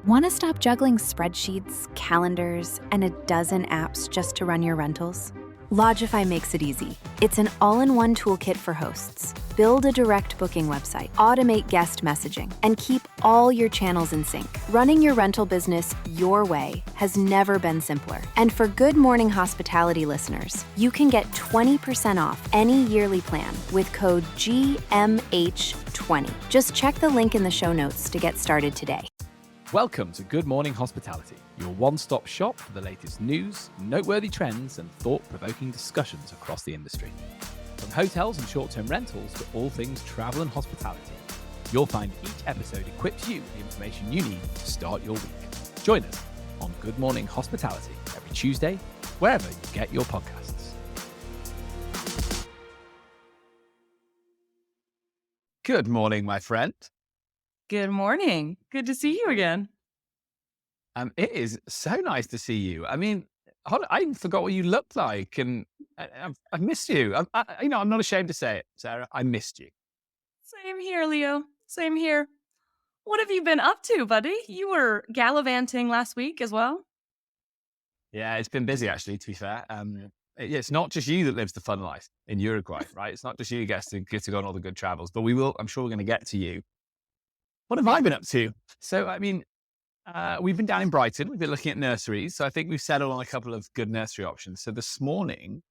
Want to stop juggling spreadsheets, calendars, and a dozen apps just to run your rentals? Logify makes it easy. It's an all-in-one toolkit for hosts. Build a direct booking website, automate guest messaging, and keep all your channels in sync. Running your rental business your way has never been simpler. And for Good Morning Hospitality listeners, you can get 20% off any yearly plan with code GMH20. Just check the link in the show notes to get started today. Welcome to Good Morning Hospitality, your one-stop shop for the latest news, noteworthy trends, and thought-provoking discussions across the industry. From hotels and short-term rentals to all things travel and hospitality, you'll find each episode equips you with the information you need to start your week. Join us on Good Morning Hospitality every Tuesday, wherever you get your podcasts. Good morning, my friend. Good morning. Good to see you again. It is so nice to see you. I mean, I even forgot what you looked like, and I've missed you. I'm not ashamed to say it, Sarah. I missed you. Same here, Leo. Same here. What have you been up to, buddy? You were gallivanting last week as well. Yeah, it's been busy, actually, to be fair. It's not just you that lives the fun life in Uruguay, right? It's not just you who gets to go on all the good travels, but I'm sure we're going to get to you. What have I been up to? So, I mean, we've been down in Brighton. We've been looking at nurseries. So I think we've settled on a couple of good nursery options. So this morning,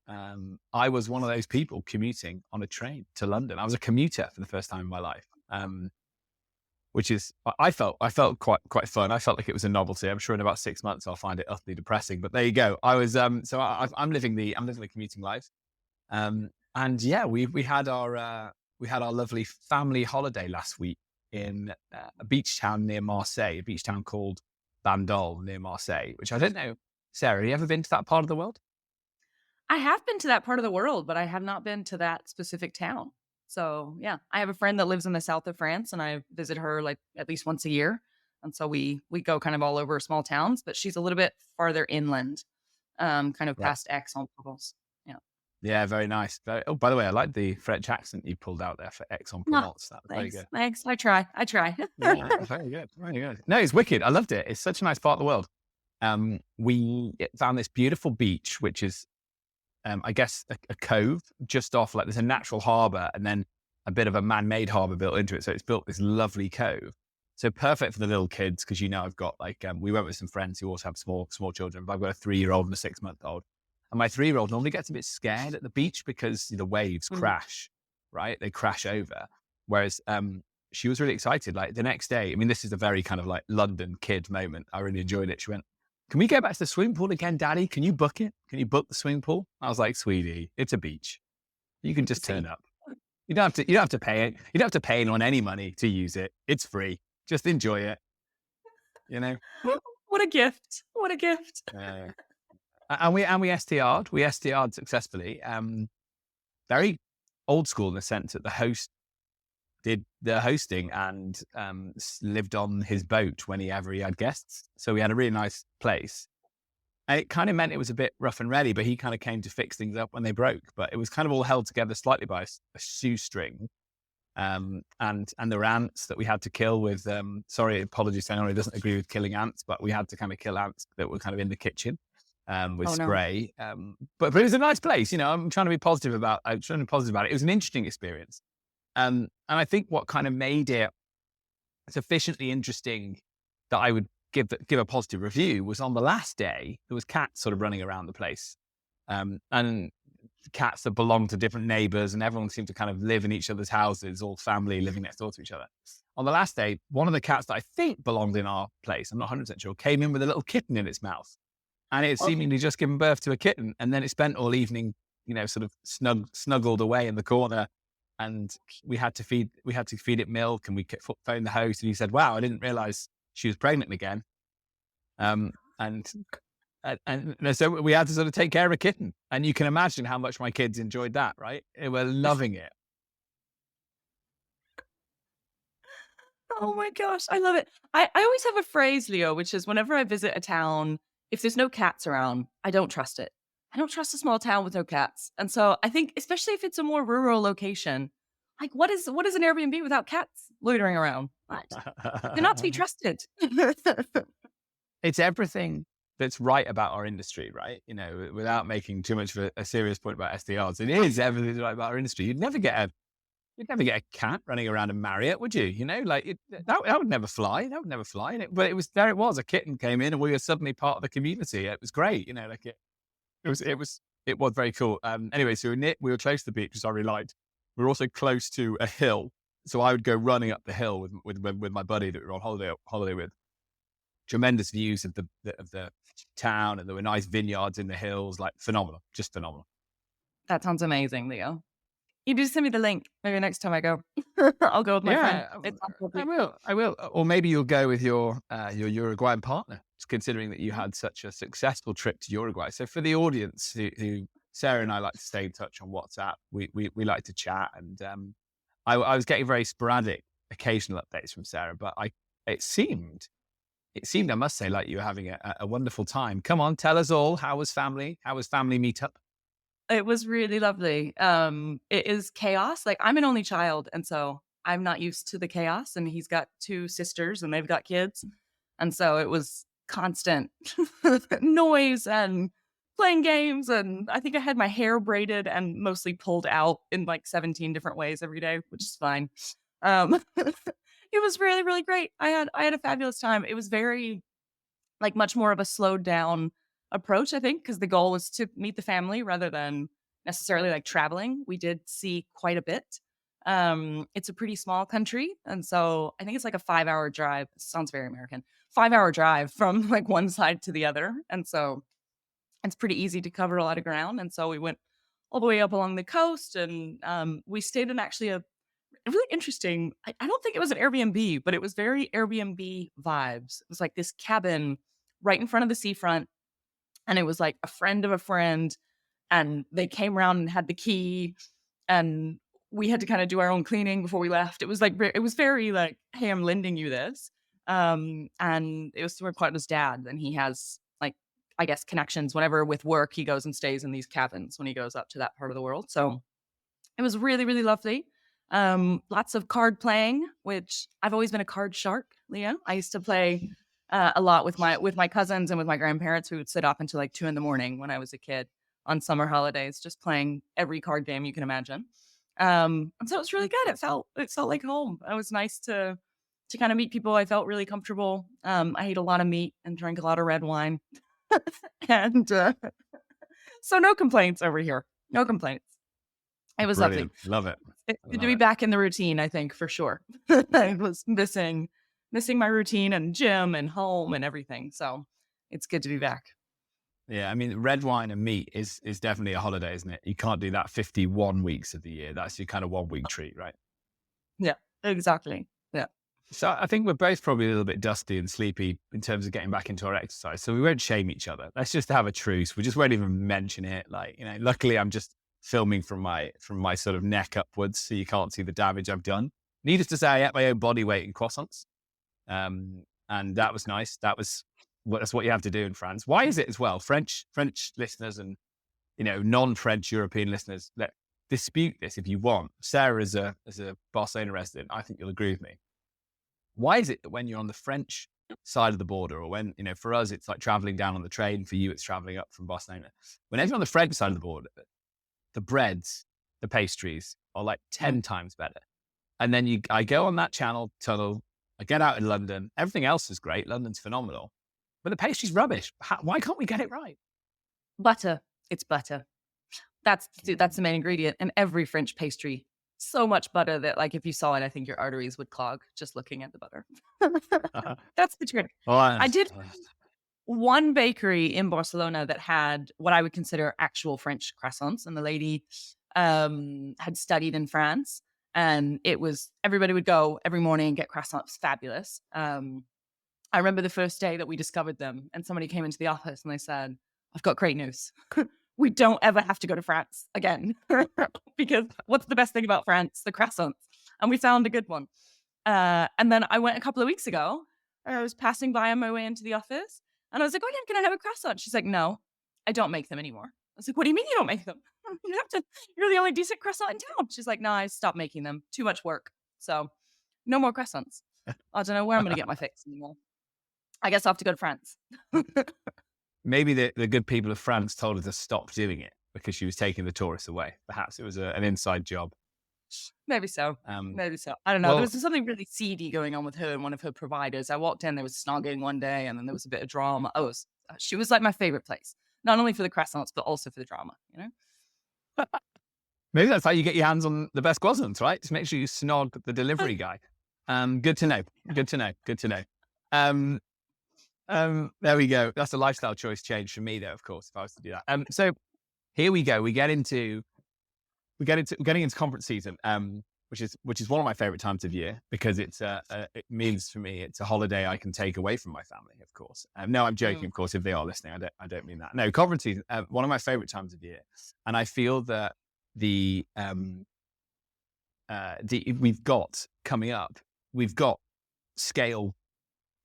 I was one of those people commuting on a train to London. I was a commuter for the first time in my life, which is, I felt quite fun. I felt like it was a novelty. I'm sure in about 6 months, I'll find it utterly depressing, but there you go. I was, I'm living the commuting life. And yeah, we had our lovely family holiday last week in a beach town near Marseille, a beach town called Bandol near Marseille, which I don't know. Sarah, have you ever been to that part of the world? I have been to that part of the world, but I have not been to that specific town. So yeah, I have a friend that lives in the south of France, and I visit her like at least once a year. And so we go kind of all over small towns, but she's a little bit farther inland, kind of past Aix-en-Provence. Yeah, very nice. Oh, by the way, I like the French accent you pulled out there for Aix-en-Provence. That was very good. Thanks. I try. Yeah, very good. Very good. No, it's wicked. I loved it. It's such a nice part of the world. We found this beautiful beach, which is, I guess, a cove just off, like there's a natural harbour and then a bit of a man-made harbour built into it. So it's built this lovely cove. So perfect for the little kids because, I've got we went with some friends who also have small children, but I've got a 3-year-old and a 6-month-old. And my 3-year-old normally gets a bit scared at the beach because the waves crash, right? They crash over. Whereas she was really excited. Like the next day, I mean, this is a very kind of like London kid moment. I really enjoyed it. She went, "Can we go back to the swimming pool again, Daddy? Can you book it? Can you book the swimming pool?" I was like, "Sweetie, it's a beach. You can just turn up. You don't have to pay it. You don't have to pay anyone any money to use it. It's free. Just enjoy it." What a gift. What a gift. And we STR'd. We STR'd successfully. Very old school in the sense that the host did the hosting and lived on his boat whenever he had guests. So we had a really nice place. And it kind of meant it was a bit rough and ready, but he kind of came to fix things up when they broke. But it was kind of all held together slightly by a shoestring. And there were ants that we had to kill with, apologies to anyone who doesn't agree with killing ants, but we had to kind of kill ants that were kind of in the kitchen. With spray. But it was a nice place. I'm trying to be positive about it. It was an interesting experience. And I think what kind of made it sufficiently interesting that I would give a positive review was on the last day, there was cats sort of running around the place. And cats that belonged to different neighbors, and everyone seemed to kind of live in each other's houses, all family living next door to each other. On the last day, one of the cats that I think belonged in our place, I'm not 100% sure, came in with a little kitten in its mouth. And it had seemingly just given birth to a kitten. And then it spent all evening, sort of snuggled away in the corner. And we had to feed it milk, and we phoned the host, and he said, "Wow, I didn't realize she was pregnant again." And so we had to sort of take care of a kitten. And you can imagine how much my kids enjoyed that, right? They were loving it. Oh my gosh, I love it. I always have a phrase, Leo, which is whenever I visit a town, if there's no cats around, I don't trust it. I don't trust a small town with no cats. And so I think, especially if it's a more rural location, like what is an Airbnb without cats? loitering around. What? They're not to be trusted. It's everything that's right about our industry, right? You know, without making too much of a serious point about SDRs, it is everything that's right about our industry. You'd never get a cat running around a Marriott, would you? You know, like that would never fly. That would never fly. But it was there. It was a kitten came in, and we were suddenly part of the community. It was great. You know, like it was very cool. Anyway, so we were close to the beach, which I really liked. We were also close to a hill, so I would go running up the hill with my buddy that we were on holiday with. Tremendous views of the town, and there were nice vineyards in the hills, like phenomenal, just phenomenal. That sounds amazing, Leo. You do send me the link. Maybe next time I go, I'll go with my friend. I will. Or maybe you'll go with your Uruguayan partner, considering that you had such a successful trip to Uruguay. So for the audience who Sarah and I like to stay in touch on WhatsApp, we like to chat, and I was getting very sporadic, occasional updates from Sarah, but it seemed, I must say, like you were having a wonderful time. Come on, tell us all. How was family? How was family meetup? It was really lovely. It is chaos. Like, I'm an only child, and so I'm not used to the chaos. And he's got 2 sisters, and they've got kids, and so it was constant noise and playing games. And I think I had my hair braided and mostly pulled out in like 17 different ways every day, which is fine. It was really, really great. I had a fabulous time. It was very, like, much more of a slowed down approach, I think, because the goal was to meet the family rather than necessarily like traveling. We did see quite a bit. It's a pretty small country, and so I think it's like a 5-hour drive. Sounds very American. 5-hour drive from like one side to the other, and so it's pretty easy to cover a lot of ground. And so we went all the way up along the coast, and we stayed in actually a really interesting. I don't think it was an Airbnb, but it was very Airbnb vibes. It was like this cabin right in front of the seafront. And it was like a friend of a friend, and they came around and had the key, and we had to kind of do our own cleaning before we left. It was very like, hey, I'm lending you this. And it was my partner's dad, and he has, like, I guess, connections. Whenever with work, he goes and stays in these cabins when he goes up to that part of the world. So it was really, really lovely. Lots of card playing, which I've always been a card shark, Leo. I used to play a lot with my cousins and with my grandparents. We would sit up until like 2 a.m. when I was a kid on summer holidays, just playing every card game you can imagine. And so it was really good. It felt like home. It was nice to kind of meet people. I felt really comfortable. I ate a lot of meat and drank a lot of red wine, and so no complaints over here. No complaints. It was Brilliant. lovely. Love it. It's good to be back in the routine, I think, for sure. I was missing my routine and gym and home and everything. So it's good to be back. Yeah, I mean, red wine and meat is definitely a holiday, isn't it? You can't do that 51 weeks of the year. That's your kind of 1 week treat, right? Yeah, exactly. Yeah. So I think we're both probably a little bit dusty and sleepy in terms of getting back into our exercise. So we won't shame each other. Let's just have a truce. We just won't even mention it. Like, you know, luckily I'm just filming from my sort of neck upwards, so you can't see the damage I've done. Needless to say, I ate my own body weight in croissants. And that was nice. That's what you have to do in France. Why is it as well? French listeners and, you know, non-French European listeners, dispute this if you want. Sarah, as a Barcelona resident, I think you'll agree with me. Why is it that when you're on the French side of the border, or when, you know, for us, it's like traveling down on the train, for you, it's traveling up from Barcelona. Whenever you're on the French side of the border, the breads, the pastries are like 10 times better. And then I go on that tunnel, I get out in London. Everything else is great. London's phenomenal. But the pastry's rubbish. Why can't we get it right? Butter. It's butter. That's the main ingredient in every French pastry. So much butter that, like, if you saw it, I think your arteries would clog just looking at the butter. That's the trick. Well, I did one bakery in Barcelona that had what I would consider actual French croissants, and the lady had studied in France. And everybody would go every morning and get croissants. Fabulous. I remember the first day that we discovered them, and somebody came into the office and they said, I've got great news. We don't ever have to go to France again, because what's the best thing about France? The croissants. And we found a good one. And then I went a couple of weeks ago. I was passing by on my way into the office, and I was like, oh yeah, can I have a croissant? She's like, no, I don't make them anymore. I was like, what do you mean you don't make them? You're the only decent croissant in town. She's like, no, I stopped making them. Too much work. So No more croissants. I don't know where I'm going to get my fix anymore. I guess I'll have to go to France. Maybe the good people of France told her to stop doing it because she was taking the tourists away. Perhaps it was an inside job. Maybe so. Maybe so. I don't know. well- There was something really seedy going on with her and one of her providers. I walked in, there was snogging one day, and then there was a bit of drama. She was like my favorite place, not only for the croissants, but also for the drama, you know? Maybe that's how you get your hands on the best croissants, right? Just make sure you snog the delivery guy. Good to know. Good to know. Good to know. There we go. That's a lifestyle choice change for me, though, of course, if I was to do that. So here we go. We're getting into conference season, which is one of my favorite times of year because it means for me it's a holiday I can take away from my family, of course. No, I'm joking, of course. If they are listening, I don't mean that. No, conference season, one of my favorite times of year, and I feel that we've got coming up, we've got Scale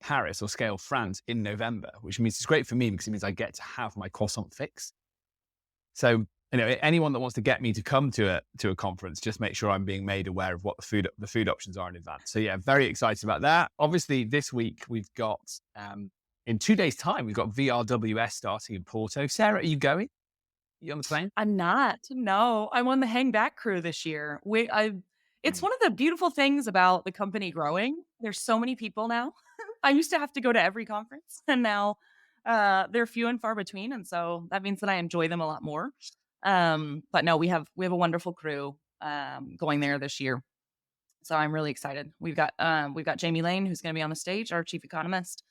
Paris or Scale France in November, which means it's great for me because it means I get to have my croissant fix. So, anyone that wants to get me to come to a conference, just make sure I'm being made aware of what the food options are in advance. So yeah, very excited about that. Obviously, this week we've got in 2 days' time we've got VRWS starting in Porto. Sarah, are you going? You on the plane? I'm not. No, I'm on the hang back crew this year. It's one of the beautiful things about the company growing. There's so many people now. I used to have to go to every conference, and now they're few and far between, and so that means that I enjoy them a lot more. But no, we have a wonderful crew going there this year, so I'm really excited. We've got Jamie Lane, who's going to be on the stage, our chief economist,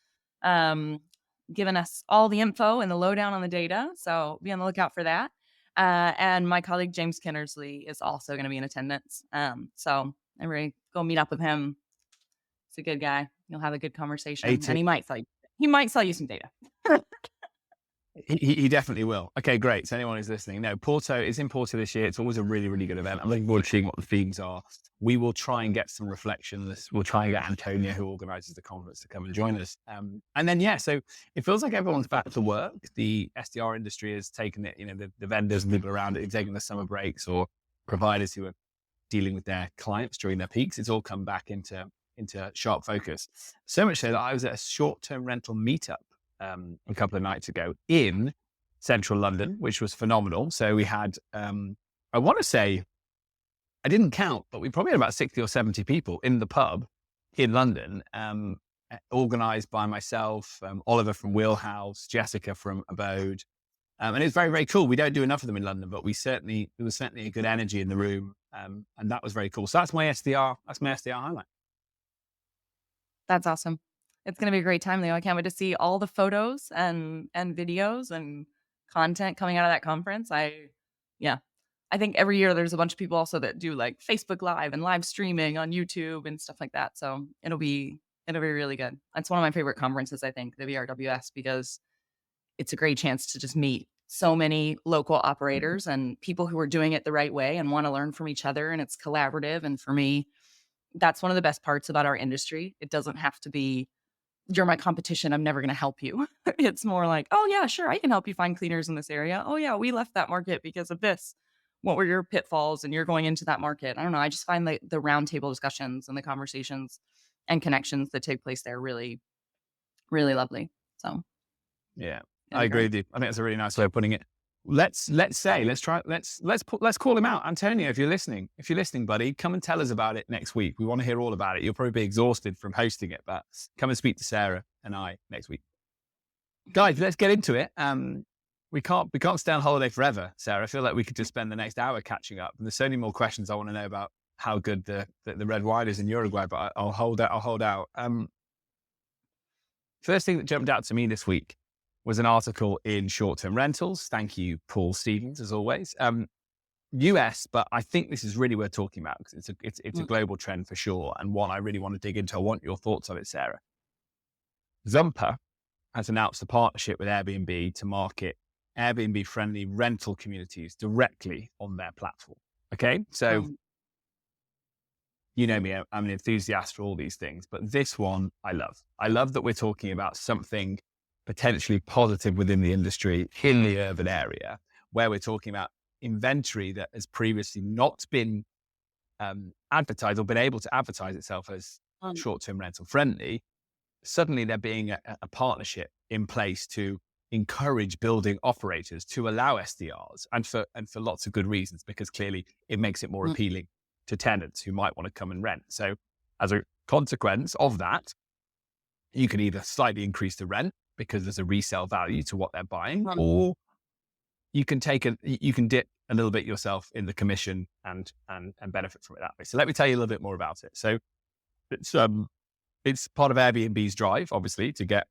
giving us all the info and the lowdown on the data. So be on the lookout for that. And my colleague James Kinnersley is also going to be in attendance. So I'm ready to go meet up with him. He's a good guy. You'll have a good conversation, and he might sell you some data. He definitely will. Okay, great. So anyone who's listening, no, Porto is in Porto this year. It's always a really, really good event. I'm looking forward to seeing what the themes are. We will try and get some reflections. We'll try and get Antonia, who organizes the conference, to come and join us. And then, yeah, so it feels like everyone's back to work. The STR industry has taken it, the vendors and people around it have taken the summer breaks, or providers who are dealing with their clients during their peaks. It's all come back into sharp focus. So much so that I was at a short-term rental meetup a couple of nights ago in central London, which was phenomenal. So we had, I want to say, I didn't count, but we probably had about 60 or 70 people in the pub in London, organized by myself, Oliver from Wheelhouse, Jessica from Abode. And it was very, very cool. We don't do enough of them in London, but there was certainly a good energy in the room. And that was very cool. So that's my SDR highlight. That's awesome. It's going to be a great time, Leo. I can't wait to see all the photos and videos and content coming out of that conference. I think every year there's a bunch of people also that do like Facebook Live and live streaming on YouTube and stuff like that. So it'll be really good. It's one of my favorite conferences, I think, the VRWS, because it's a great chance to just meet so many local operators and people who are doing it the right way and want to learn from each other. And it's collaborative. And for me, that's one of the best parts about our industry. It doesn't have to be, you're my competition, I'm never going to help you. It's more like, oh yeah, sure, I can help you find cleaners in this area. Oh yeah, we left that market because of this. What were your pitfalls? And you're going into that market. I don't know. I just find the roundtable discussions and the conversations and connections that take place there really, really lovely. So yeah, I agree with you. I think that's a really nice way of putting it. Let's call him out. Antonio, if you're listening, buddy, come and tell us about it next week. We want to hear all about it. You'll probably be exhausted from hosting it, but come and speak to Sarah and I next week. Guys, let's get into it. We can't stay on holiday forever, Sarah. I feel like we could just spend the next hour catching up. And there's so many more questions I want to know about how good the red wine is in Uruguay, but I'll hold out. First thing that jumped out to me this week was an article in Short-Term Rentals. Thank you, Paul Stevens, as always. US, but I think this is really worth talking about because it's a global trend for sure, and one I really want to dig into. I want your thoughts on it, Sarah. Zumper has announced a partnership with Airbnb to market Airbnb-friendly rental communities directly on their platform. Okay, so you know me, I'm an enthusiast for all these things, but this one I love. I love that we're talking about something potentially positive within the industry in the urban area, where we're talking about inventory that has previously not been advertised or been able to advertise itself as short-term rental friendly, suddenly there being a partnership in place to encourage building operators to allow SDRs, and for lots of good reasons, because clearly it makes it more appealing to tenants who might want to come and rent. So as a consequence of that, you can either slightly increase the rent because there's a resale value to what they're buying, or you can dip a little bit yourself in the commission and benefit from it that way. So let me tell you a little bit more about it. So it's part of Airbnb's drive, obviously, to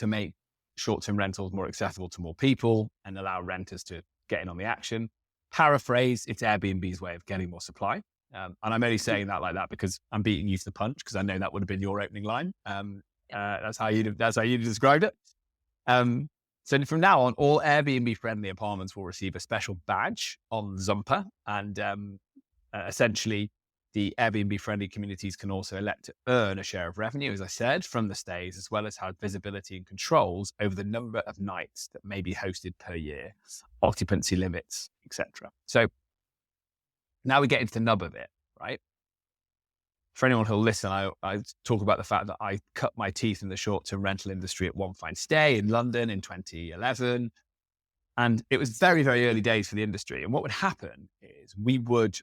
make short-term rentals more accessible to more people and allow renters to get in on the action. Paraphrase, it's Airbnb's way of getting more supply. And I'm only saying that like that because I'm beating you to the punch, because I know that would have been your opening line. That's how you described it. So from now on, all Airbnb-friendly apartments will receive a special badge on Zumper, and essentially, the Airbnb-friendly communities can also elect to earn a share of revenue, as I said, from the stays, as well as have visibility and controls over the number of nights that may be hosted per year, occupancy limits, etc. So now we get into the nub of it, right? For anyone who'll listen, I talk about the fact that I cut my teeth in the short-term rental industry at One Fine Stay in London in 2011. And it was very, very early days for the industry. And what would happen is we would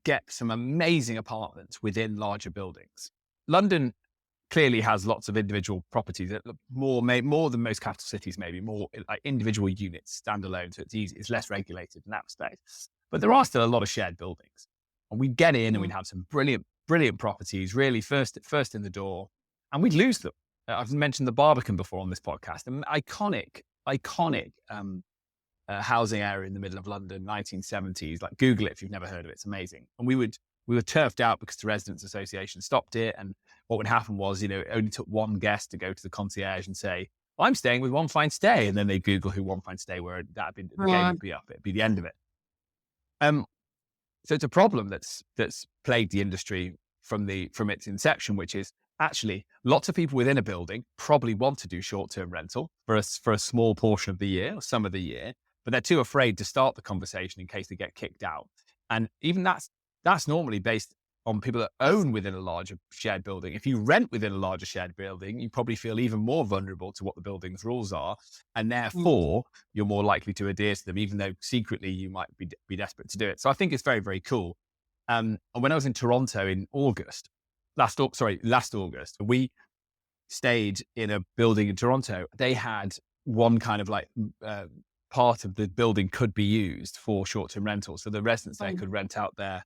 get some amazing apartments within larger buildings. London clearly has lots of individual properties that look more than most capital cities, maybe more like individual units, standalone. So it's easy, it's less regulated in that respect. But there are still a lot of shared buildings. And we'd get in and we'd have some brilliant properties, really first in the door, and we'd lose them. I've mentioned the Barbican before on this podcast, an iconic housing area in the middle of London, 1970s. Like, Google it if you've never heard of it. It's amazing. And we were turfed out because the Residents Association stopped it. And what would happen was, it only took one guest to go to the concierge and say, I'm staying with One Fine Stay. And then they Google who One Fine Stay were. The game would be up. It'd be the end of it. So it's a problem that's plagued the industry from its inception, which is actually lots of people within a building probably want to do short-term rental for a small portion of the year or some of the year, but they're too afraid to start the conversation in case they get kicked out. And even that's normally based on people that own within a larger shared building. If you rent within a larger shared building, you probably feel even more vulnerable to what the building's rules are. And therefore, you're more likely to adhere to them, even though secretly you might be desperate to do it. So I think it's very, very cool. And when I was in Toronto in last August, we stayed in a building in Toronto. They had one kind of part of the building could be used for short-term rentals. So the residents there could rent out their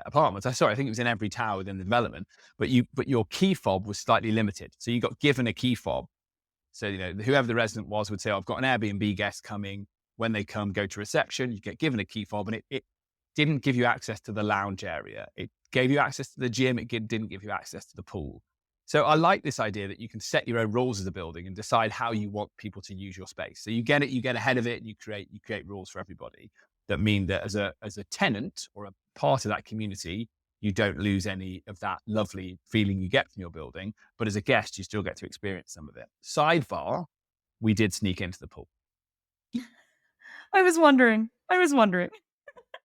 apartments. I think it was in every tower within the development, but your key fob was slightly limited. So you got given a key fob. So, whoever the resident was would say, I've got an Airbnb guest coming. When they come, go to reception, you get given a key fob, and it didn't give you access to the lounge area. It gave you access to the gym. It didn't give you access to the pool. So I like this idea that you can set your own rules as a building and decide how you want people to use your space. So you get ahead of it, and you create rules for everybody that mean that as a tenant or a part of that community, you don't lose any of that lovely feeling you get from your building. But as a guest, you still get to experience some of it. Sidebar, we did sneak into the pool. I was wondering.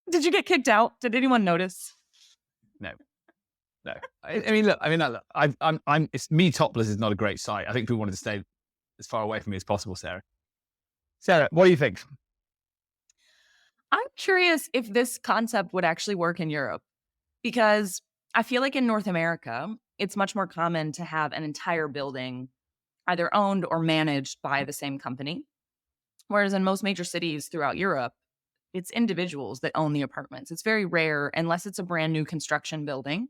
Did you get kicked out? Did anyone notice? No. I mean, look. It's me topless is not a great sight. I think people wanted to stay as far away from me as possible, Sarah. Sarah, what do you think? I'm curious if this concept would actually work in Europe, because I feel like in North America, it's much more common to have an entire building either owned or managed by the same company. Whereas in most major cities throughout Europe, it's individuals that own the apartments. It's very rare, unless it's a brand new construction building,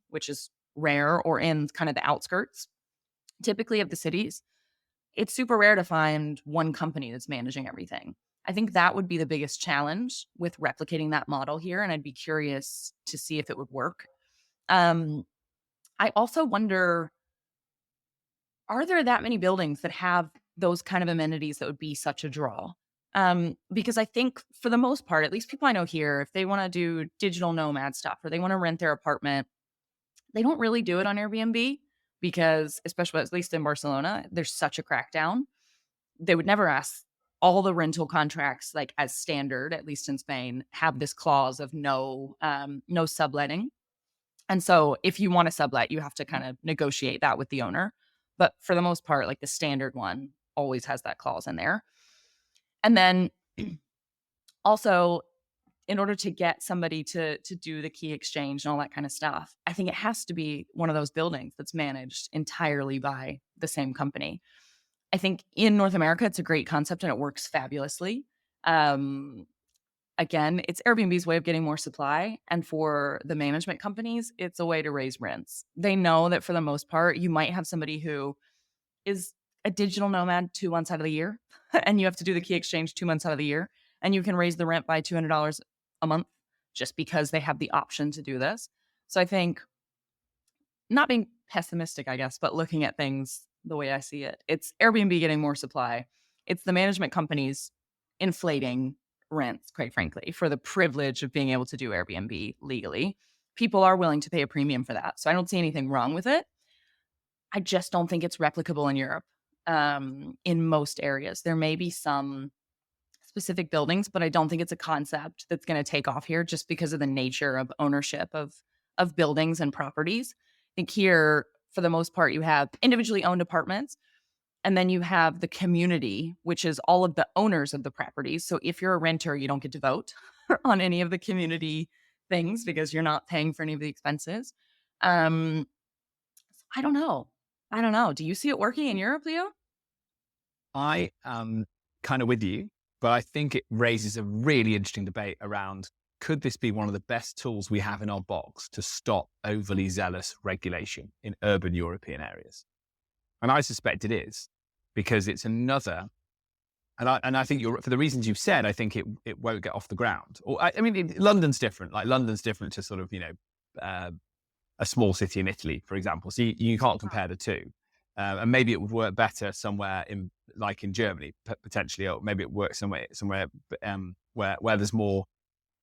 which is rare, or in kind of the outskirts, typically of the cities. It's super rare to find one company that's managing everything. I think that would be the biggest challenge with replicating that model here. And I'd be curious to see if it would work. I also wonder, are there that many buildings that have those kind of amenities that would be such a draw? Because I think for the most part, at least people I know here, if they want to do digital nomad stuff or they want to rent their apartment, they don't really do it on Airbnb because, especially at least in Barcelona, there's such a crackdown. They would never ask all the rental contracts, like as standard, at least in Spain, have this clause of no subletting. And so if you want to sublet, you have to kind of negotiate that with the owner. But for the most part, like the standard one always has that clause in there. And then also, in order to get somebody to do the key exchange and all that kind of stuff, I think it has to be one of those buildings that's managed entirely by the same company. I think in North America, it's a great concept and it works fabulously. Again, it's Airbnb's way of getting more supply. And for the management companies, it's a way to raise rents. They know that for the most part, you might have somebody who is a digital nomad 2 months out of the year, and you have to do the key exchange 2 months out of the year, and you can raise the rent by $200 a month just because they have the option to do this. So I think, not being pessimistic, I guess, but looking at things the way I see it, it's Airbnb getting more supply. It's the management companies inflating rents, quite frankly, for the privilege of being able to do Airbnb legally. People are willing to pay a premium for that. So I don't see anything wrong with it. I just don't think it's replicable in Europe in most areas. There may be some specific buildings, but I don't think it's a concept that's going to take off here just because of the nature of ownership of buildings and properties. I think here, for the most part, you have individually owned apartments, and then you have the community, which is all of the owners of the properties. So if you're a renter, you don't get to vote on any of the community things because you're not paying for any of the expenses. I don't know. Do you see it working in Europe, Leo? I am kind of with you, but I think it raises a really interesting debate around, could this be one of the best tools we have in our box to stop overly zealous regulation in urban European areas? And I suspect it is, because it's another, and I think for the reasons you've said, I think it won't get off the ground. Or I mean, London's different. Like London's different to sort of, a small city in Italy, for example. So you can't compare the two. And maybe it would work better somewhere in Germany, potentially, or maybe it works somewhere where there's more,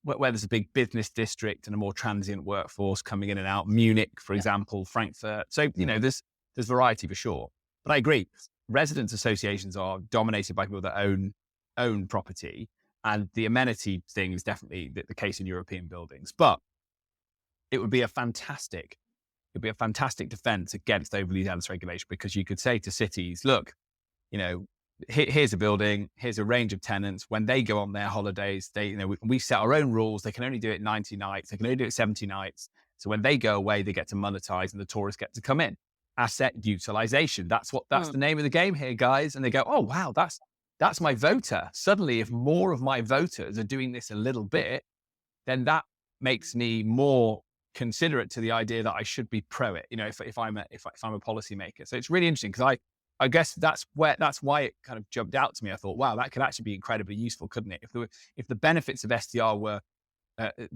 where there's a big business district and a more transient workforce coming in and out. Munich, for example, Frankfurt. So, there's variety for sure. But I agree. Residents associations are dominated by people that own property, and the amenity thing is definitely the case in European buildings. But it would be a fantastic defense against overly zealous regulation, because you could say to cities, look, here's a building, here's a range of tenants. When they go on their holidays, we set our own rules. They can only do it 90 nights. They can only do it 70 nights. So when they go away, they get to monetize and the tourists get to come in. Asset utilization. That's the name of the game here, guys. And they go, oh, wow, that's my voter. Suddenly, if more of my voters are doing this a little bit, then that makes me more considerate to the idea that I should be pro it, if I'm a policymaker. So it's really interesting, because I guess that's why it kind of jumped out to me. I thought, wow, that could actually be incredibly useful, couldn't it? If the benefits of STR were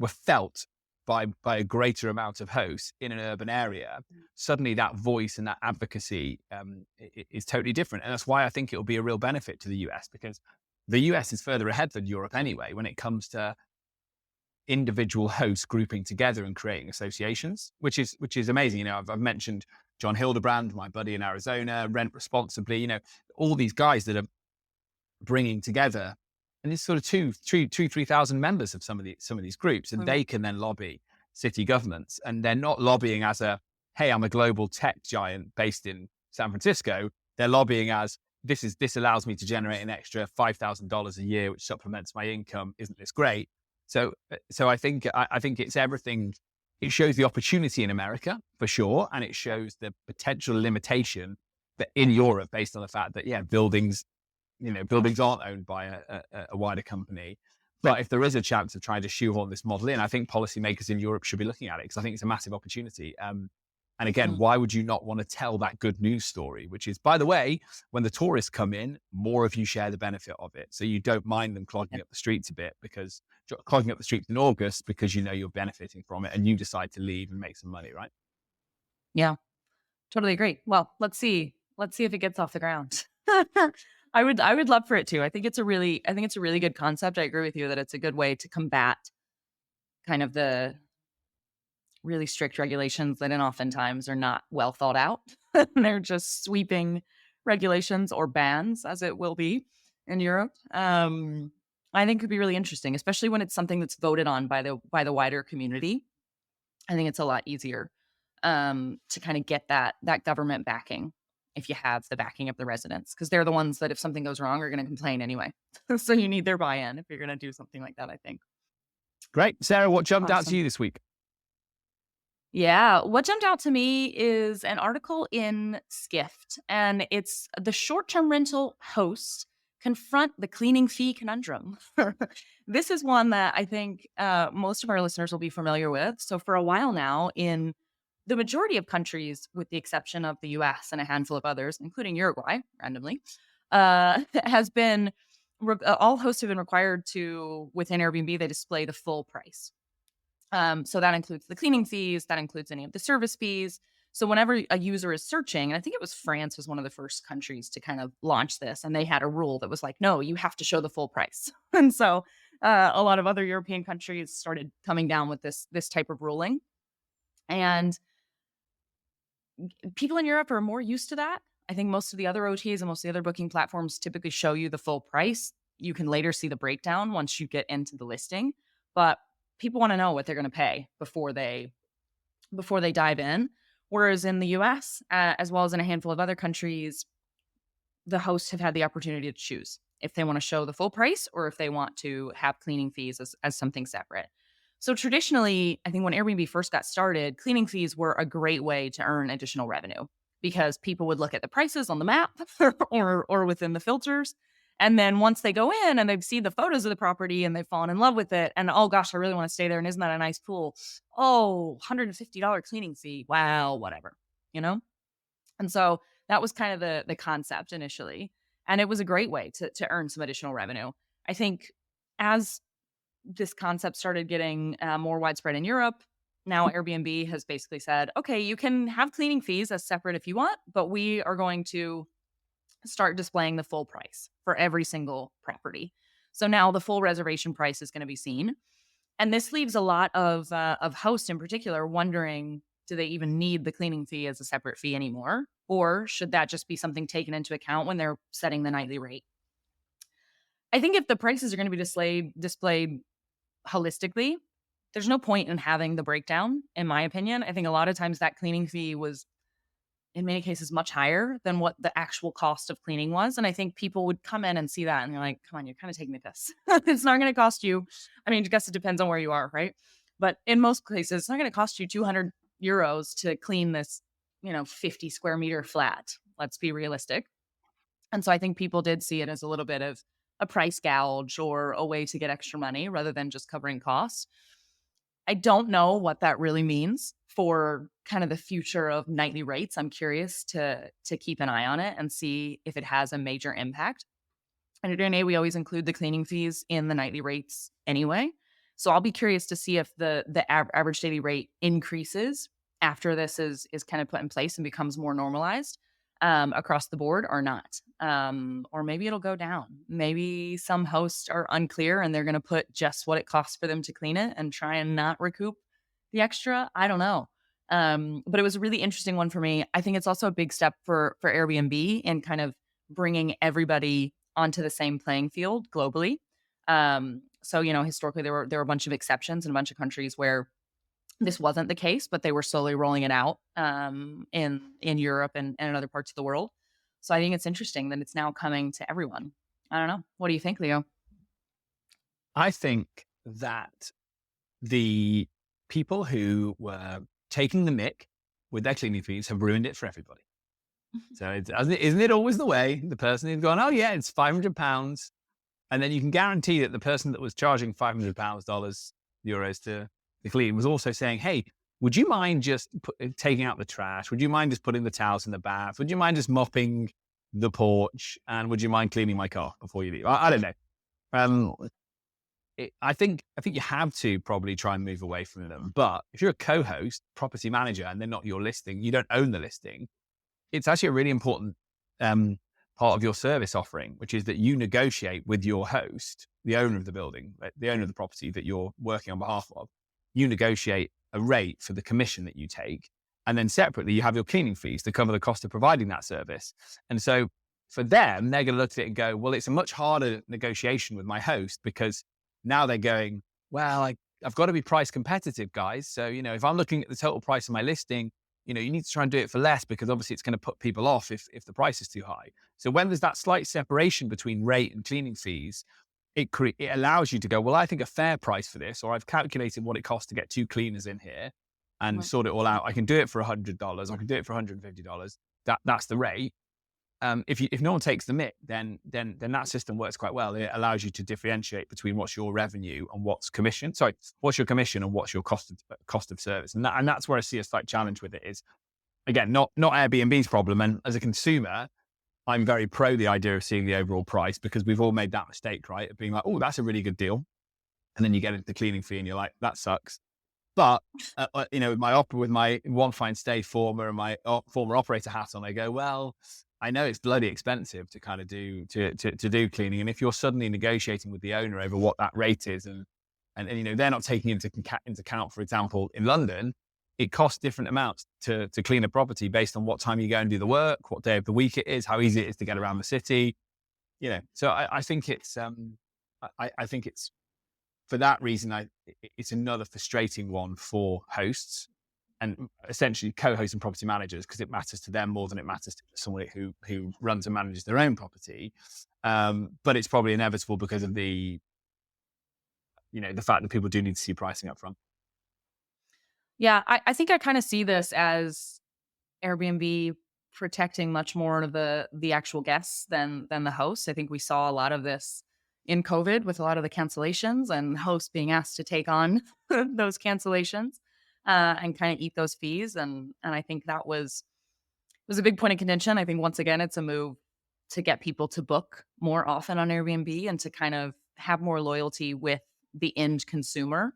felt by a greater amount of hosts in an urban area, suddenly that voice and that advocacy is totally different. And that's why I think it will be a real benefit to the US, because the US is further ahead than Europe anyway when it comes to individual hosts grouping together and creating associations, which is amazing. I've mentioned John Hildebrand, my buddy in Arizona, Rent Responsibly, all these guys that are bringing together, and it's sort of 3,000 members of some of these groups, and they can then lobby city governments. And they're not lobbying as hey, I'm a global tech giant based in San Francisco. They're lobbying as, this allows me to generate an extra $5,000 a year, which supplements my income. Isn't this great? So I think it's everything. It shows the opportunity in America for sure, and it shows the potential limitation that in Europe, based on the fact that buildings aren't owned by a wider company. But if there is a chance of trying to shoehorn this model in, I think policymakers in Europe should be looking at it, because I think it's a massive opportunity. And again, why would you not want to tell that good news story, which is, by the way, when the tourists come in, more of you share the benefit of it. So you don't mind them clogging up the streets a bit, because clogging up the streets in August, because you're benefiting from it, and you decide to leave and make some money, right? Yeah, totally agree. Well, let's see if it gets off the ground. I would love for it to. I think it's a really good concept. I agree with you that it's a good way to combat kind of the really strict regulations that oftentimes are not well thought out. They're just sweeping regulations or bans, as it will be. in Europe. I think could be really interesting, especially when it's something that's voted on by the wider community. I think it's a lot easier to kind of get that government backing if you have the backing of the residents, because they're the ones that if something goes wrong are going to complain anyway. So you need their buy-in if you're going to do something like that, I think. Great. Sarah, what jumped out to Awesome. you this week? Yeah, what jumped out to me is an article in Skift, and it's the short-term rental hosts confront the cleaning fee conundrum. This is one that I think most of our listeners will be familiar with. So for a while now, in the majority of countries, with the exception of the US and a handful of others, including Uruguay, randomly, has been all hosts have been required to, within Airbnb, they display the full price. So that includes the cleaning fees, that includes any of the service fees. So whenever a user is searching, and I think it was France was one of the first countries to kind of launch this, and they had a rule that was like, no, you have to show the full price. And so a lot of other European countries started coming down with this type of ruling, and people in Europe are more used to that. I think most of the other OTAs and most of the other booking platforms typically show you the full price. You can later see the breakdown once you get into the listing, but people want to know what they're going to pay before they dive in. Whereas in the US, as well as in a handful of other countries, the hosts have had the opportunity to choose if they want to show the full price or if they want to have cleaning fees as something separate. So traditionally, I think when Airbnb first got started, cleaning fees were a great way to earn additional revenue because people would look at the prices on the map or within the filters. And then once they go in and they've seen the photos of the property and they've fallen in love with it, and oh gosh, I really want to stay there. And isn't that a nice pool? Oh, $150 cleaning fee. Wow, whatever, you know? And so that was kind of the concept initially. And it was a great way to earn some additional revenue. I think as this concept started getting more widespread in Europe, now Airbnb has basically said, okay, you can have cleaning fees as separate if you want, but we are going to start displaying the full price for every single property. So now the full reservation price is going to be seen. And this leaves a lot of hosts in particular wondering, do they even need the cleaning fee as a separate fee anymore? Or should that just be something taken into account when they're setting the nightly rate? I think if the prices are going to be displayed holistically, there's no point in having the breakdown, in my opinion. I think a lot of times that cleaning fee was, in many cases, much higher than what the actual cost of cleaning was. And I think people would come in and see that and they're like, come on, you're kind of taking the piss. It's not going to cost you. I mean, I guess it depends on where you are, right? But in most cases, it's not going to cost you 200 euros to clean this, 50 square meter flat. Let's be realistic. And so I think people did see it as a little bit of a price gouge or a way to get extra money rather than just covering costs. I don't know what that really means for kind of the future of nightly rates. I'm curious to keep an eye on it and see if it has a major impact. And at DNA, we always include the cleaning fees in the nightly rates anyway. So I'll be curious to see if the average daily rate increases after this is kind of put in place and becomes more normalized across the board or not. Or maybe it'll go down. Maybe some hosts are unclear and they're going to put just what it costs for them to clean it and try and not recoup the extra. I don't know. But it was a really interesting one for me. I think it's also a big step for Airbnb in kind of bringing everybody onto the same playing field globally. So, historically there were a bunch of exceptions in a bunch of countries where this wasn't the case, but they were slowly rolling it out in Europe and in other parts of the world. So I think it's interesting that it's now coming to everyone. I don't know. What do you think, Leo? I think that the people who were taking the mick with their cleaning fees have ruined it for everybody. So isn't it always the way? The person who's gone, oh yeah, it's £500. And then you can guarantee that the person that was charging €500 euros to clean was also saying, hey, would you mind just taking out the trash? Would you mind just putting the towels in the bath? Would you mind just mopping the porch? And would you mind cleaning my car before you leave? I don't know. I think you have to probably try and move away from them. But if you're a co-host, property manager, and they're not your listing, you don't own the listing, it's actually a really important part of your service offering, which is that you negotiate with your host, the owner of the building, the owner of the property that you're working on behalf of. You negotiate a rate for the commission that you take. And then separately, you have your cleaning fees to cover the cost of providing that service. And so for them, they're going to look at it and go, well, it's a much harder negotiation with my host, because now they're going, well, I've got to be price competitive, guys. So, if I'm looking at the total price of my listing, you need to try and do it for less, because obviously it's going to put people off if the price is too high. So when there's that slight separation between rate and cleaning fees, it allows you to go, well, I think a fair price for this, or I've calculated what it costs to get 2 cleaners in here and sort it all out. I can do it for $100. I can do it for $150. That's the rate. If no one takes the mick, then that system works quite well. It allows you to differentiate between what's your revenue and what's commission. Sorry, what's your commission and what's your cost of service. And that's where I see a slight challenge with it is, again, not Airbnb's problem. And as a consumer, I'm very pro the idea of seeing the overall price, because we've all made that mistake, right? Of being like, oh, that's a really good deal. And then you get into the cleaning fee and you're like, that sucks. But, with my One Fine Stay former and my former operator hat on, I go, well, I know it's bloody expensive to kind of do cleaning. And if you're suddenly negotiating with the owner over what that rate is, and they're not taking into account, for example, in London, it costs different amounts to clean a property based on what time you go and do the work, what day of the week it is, how easy it is to get around the city. So I think it's I think it's for that reason, it's another frustrating one for hosts and essentially co-hosts and property managers, because it matters to them more than it matters to someone who runs and manages their own property. But it's probably inevitable because of the fact that people do need to see pricing up front. Yeah, I think I kind of see this as Airbnb protecting much more of the actual guests than the hosts. I think we saw a lot of this in COVID with a lot of the cancellations and hosts being asked to take on those cancellations and kind of eat those fees. And I think that was a big point of contention. I think once again, it's a move to get people to book more often on Airbnb and to kind of have more loyalty with the end consumer,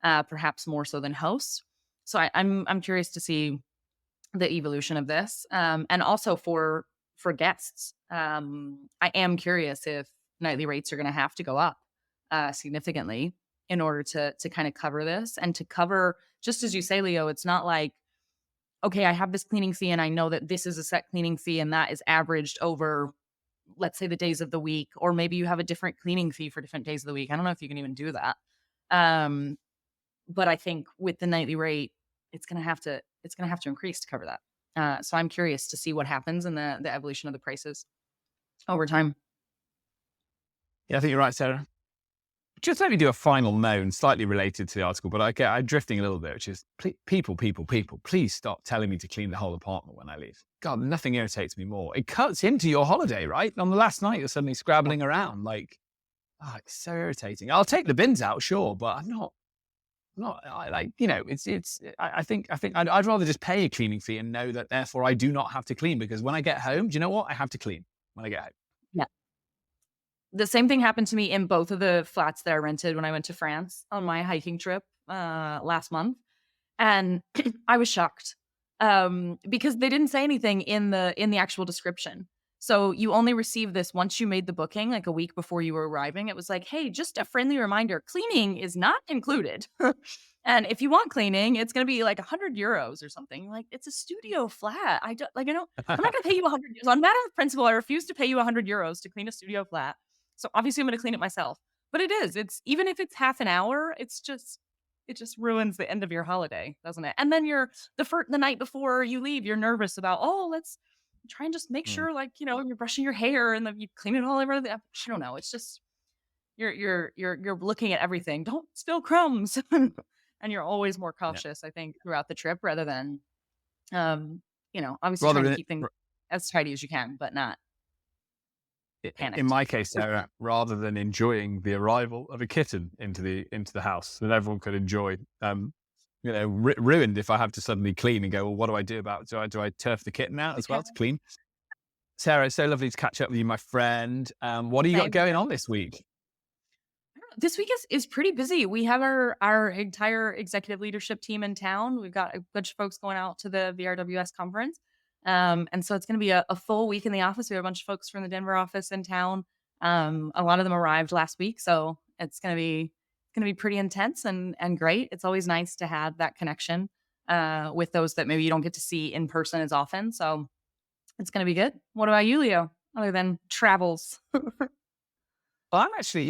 perhaps more so than hosts. So I'm curious to see the evolution of this, and also for guests. I am curious if nightly rates are going to have to go up significantly in order to kind of cover this, and to cover, just as you say, Leo, it's not like, okay, I have this cleaning fee and I know that this is a set cleaning fee and that is averaged over, let's say, the days of the week, or maybe you have a different cleaning fee for different days of the week. I don't know if you can even do that. But I think with the nightly rate, it's going to have to increase to cover that. So I'm curious to see what happens in the evolution of the prices over time. Yeah, I think you're right, Sarah. Just let me do a final note, slightly related to the article, but I'm drifting a little bit, which is people, please stop telling me to clean the whole apartment when I leave. God, nothing irritates me more. It cuts into your holiday, right? On the last night, you're suddenly scrabbling around. Like, it's so irritating. I'll take the bins out, sure, but I'm not, I think I'd rather just pay a cleaning fee and know that therefore I do not have to clean, because when I get home, do you know what? I have to clean when I get home. Yeah. The same thing happened to me in both of the flats that I rented when I went to France on my hiking trip last month. And I was shocked because they didn't say anything in the actual description. So you only receive this once you made the booking, like a week before you were arriving. It was like, hey, just a friendly reminder, cleaning is not included. And if you want cleaning, it's going to be like €100 or something. Like, it's a studio flat. I'm not going to pay you €100. On matter of principle, I refuse to pay you €100 to clean a studio flat. So obviously I'm going to clean it myself. But it's even if it's half an hour, it just ruins the end of your holiday, doesn't it? And then the night before you leave, you're nervous about, let's try and just make sure, like, you're brushing your hair and then you clean it all over. I don't know. It's just you're looking at everything. Don't spill crumbs, and you're always more cautious, I think, throughout the trip, rather than, obviously trying to keep things as tidy as you can, but not panicked. In my case, Sarah, rather than enjoying the arrival of a kitten into the house that everyone could enjoy, ruined if I have to suddenly clean and go, well, what do I do about it? Do I turf the kitten out as well to clean? Sarah, it's so lovely to catch up with you, my friend. What do you got going on this week? This week is pretty busy. We have our entire executive leadership team in town. We've got a bunch of folks going out to the VRWS conference. And so it's going to be a full week in the office. We have a bunch of folks from the Denver office in town. A lot of them arrived last week. So it's going to be pretty intense and great. It's always nice to have that connection with those that maybe you don't get to see in person as often. So it's going to be good. What about you, Leo? other than travels? Well, I'm actually,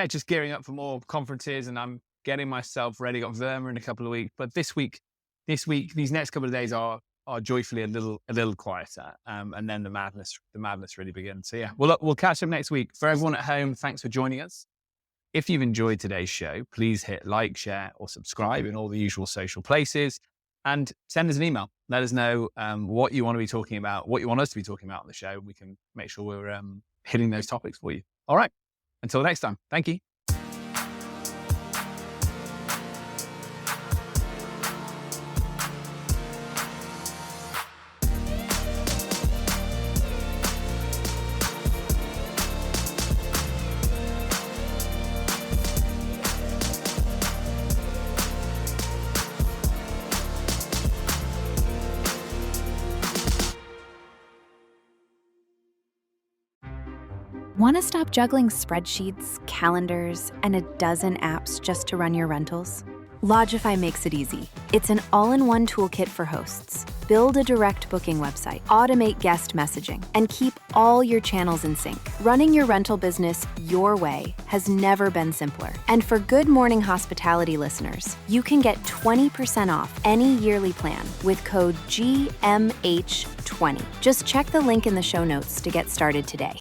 just gearing up for more conferences, and I'm getting myself ready. Got Verma in a couple of weeks, but this week, these next couple of days are joyfully a little quieter, and then the madness really begins. So yeah, we'll catch up next week. For everyone at home, thanks for joining us. If you've enjoyed today's show, please hit like, share, or subscribe in all the usual social places, and send us an email. Let us know what you want to be talking about, what you want us to be talking about on the show. We can make sure we're hitting those topics for you. All right. Until next time. Thank you. Want to stop juggling spreadsheets, calendars, and a dozen apps just to run your rentals? Lodgify makes it easy. It's an all-in-one toolkit for hosts. Build a direct booking website, automate guest messaging, and keep all your channels in sync. Running your rental business your way has never been simpler. And for Good Morning Hospitality listeners, you can get 20% off any yearly plan with code GMH20. Just check the link in the show notes to get started today.